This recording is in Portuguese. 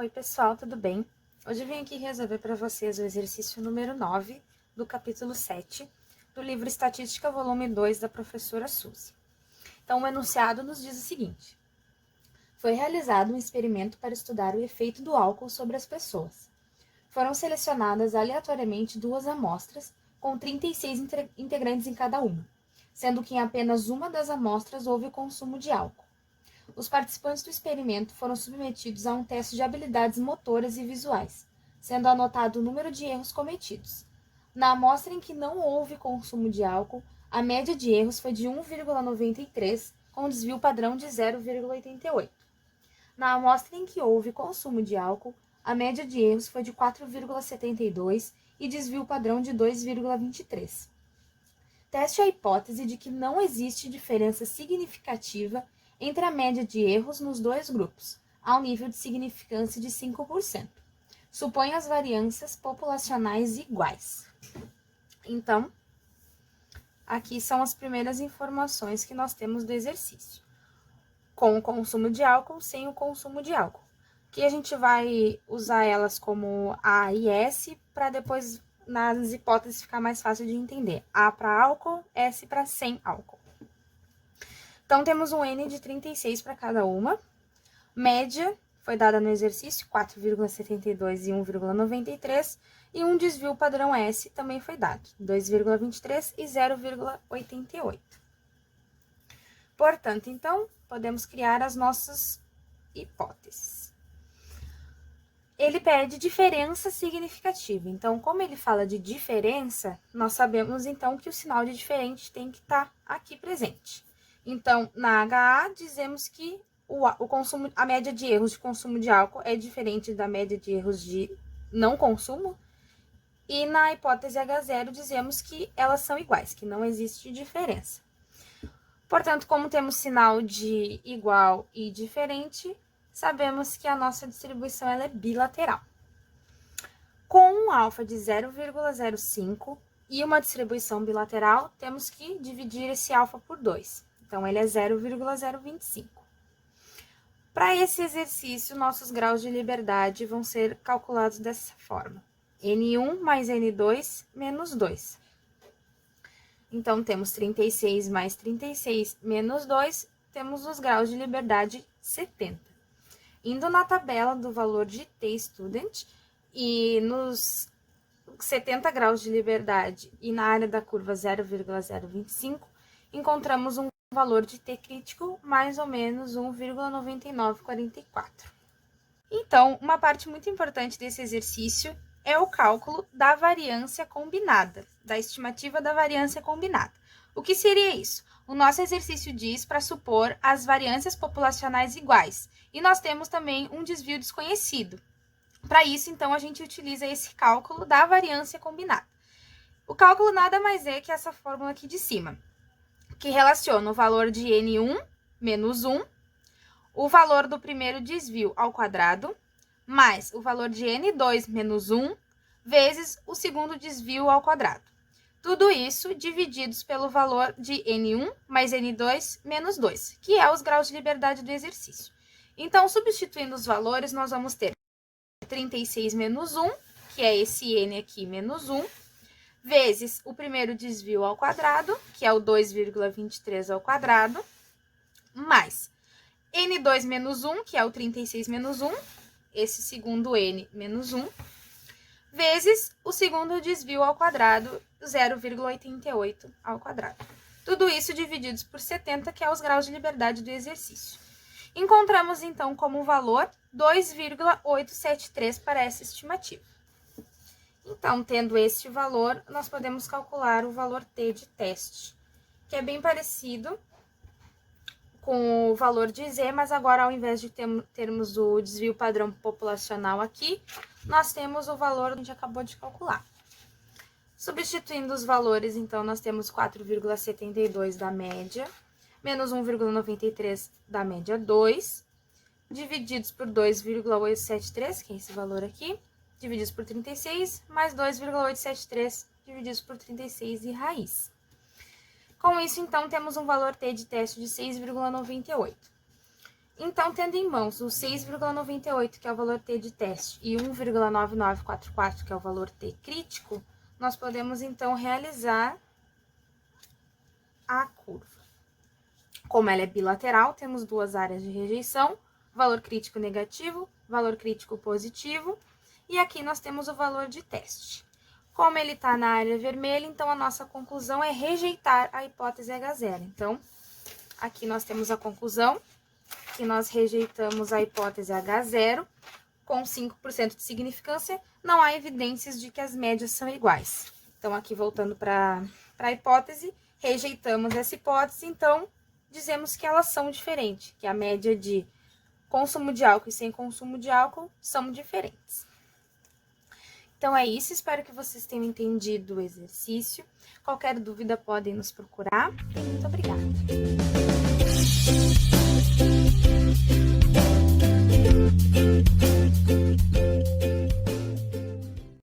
Oi pessoal, tudo bem? Hoje eu vim aqui resolver para vocês o exercício número 9 do capítulo 7 do livro Estatística, volume 2, da professora Suzy. Então, o enunciado nos diz o seguinte: foi realizado um experimento para estudar o efeito do álcool sobre as pessoas. Foram selecionadas aleatoriamente 2 amostras, com 36 integrantes em cada uma, sendo que em apenas uma das amostras houve o consumo de álcool. Os participantes do experimento foram submetidos a um teste de habilidades motoras e visuais, sendo anotado o número de erros cometidos. Na amostra em que não houve consumo de álcool, a média de erros foi de 1,93, com desvio padrão de 0,88. Na amostra em que houve consumo de álcool, a média de erros foi de 4,72 e desvio padrão de 2,23. Teste a hipótese de que não existe diferença significativa entre a média de erros nos 2 grupos, ao nível de significância de 5%. Suponha as variâncias populacionais iguais. Então, aqui são as primeiras informações que nós temos do exercício. Com o consumo de álcool, sem o consumo de álcool. Que a gente vai usar elas como A e S, para depois, nas hipóteses, ficar mais fácil de entender. A para álcool, S para sem álcool. Então, temos um N de 36 para cada uma. Média foi dada no exercício, 4,72 e 1,93. E um desvio padrão S também foi dado, 2,23 e 0,88. Portanto, então, podemos criar as nossas hipóteses. Ele pede diferença significativa. Então, como ele fala de diferença, nós sabemos, então, que o sinal de diferente tem que estar aqui presente. Então, na HA, dizemos que a média de erros de consumo de álcool é diferente da média de erros de não consumo. E na hipótese H0, dizemos que elas são iguais, que não existe diferença. Portanto, como temos sinal de igual e diferente, sabemos que a nossa distribuição ela é bilateral. Com um alfa de 0,05 e uma distribuição bilateral, temos que dividir esse alfa por 2. Então, ele é 0,025. Para esse exercício, nossos graus de liberdade vão ser calculados dessa forma. N1 mais N2 menos 2. Então, temos 36 mais 36 menos 2, temos os graus de liberdade 70. Indo na tabela do valor de T-student e nos 70 graus de liberdade e na área da curva 0,025, encontramos um valor de T crítico mais ou menos 1,9944. Então, uma parte muito importante desse exercício é o cálculo da variância combinada, da estimativa da variância combinada. O que seria isso? O nosso exercício diz para supor as variâncias populacionais iguais, e nós temos também um desvio desconhecido. Para isso, então, a gente utiliza esse cálculo da variância combinada. O cálculo nada mais é que essa fórmula aqui de cima, que relaciona o valor de N1 menos 1, o valor do primeiro desvio ao quadrado, mais o valor de N2 menos 1, vezes o segundo desvio ao quadrado. Tudo isso divididos pelo valor de N1 mais N2 menos 2, que é os graus de liberdade do exercício. Então, substituindo os valores, nós vamos ter 36 menos 1, que é esse N aqui menos 1, vezes o primeiro desvio ao quadrado, que é o 2,23 ao quadrado, mais N2 menos 1, que é o 36 menos 1, esse segundo N menos 1, vezes o segundo desvio ao quadrado, 0,88 ao quadrado. Tudo isso divididos por 70, que é os graus de liberdade do exercício. Encontramos, então, como valor 2,873 para essa estimativa. Então, tendo este valor, nós podemos calcular o valor T de teste, que é bem parecido com o valor de Z, mas agora, ao invés de termos o desvio padrão populacional aqui, nós temos o valor que a gente acabou de calcular. Substituindo os valores, então, nós temos 4,72 da média, menos 1,93 da média 2, divididos por 2,873, que é esse valor aqui, divididos por 36, mais 2,873, divididos por 36 e raiz. Com isso, então, temos um valor T de teste de 6,98. Então, tendo em mãos o 6,98, que é o valor T de teste, e 1,9944, que é o valor T crítico, nós podemos, então, realizar a curva. Como ela é bilateral, temos duas áreas de rejeição, valor crítico negativo, valor crítico positivo, e aqui nós temos o valor de teste. Como ele está na área vermelha, então a nossa conclusão é rejeitar a hipótese H0. Então, aqui nós temos a conclusão, que nós rejeitamos a hipótese H0, com 5% de significância, não há evidências de que as médias são iguais. Então, aqui voltando para a hipótese, rejeitamos essa hipótese, então, dizemos que elas são diferentes, que a média de consumo de álcool e sem consumo de álcool são diferentes. Então, é isso, espero que vocês tenham entendido o exercício. Qualquer dúvida, podem nos procurar. E muito obrigada!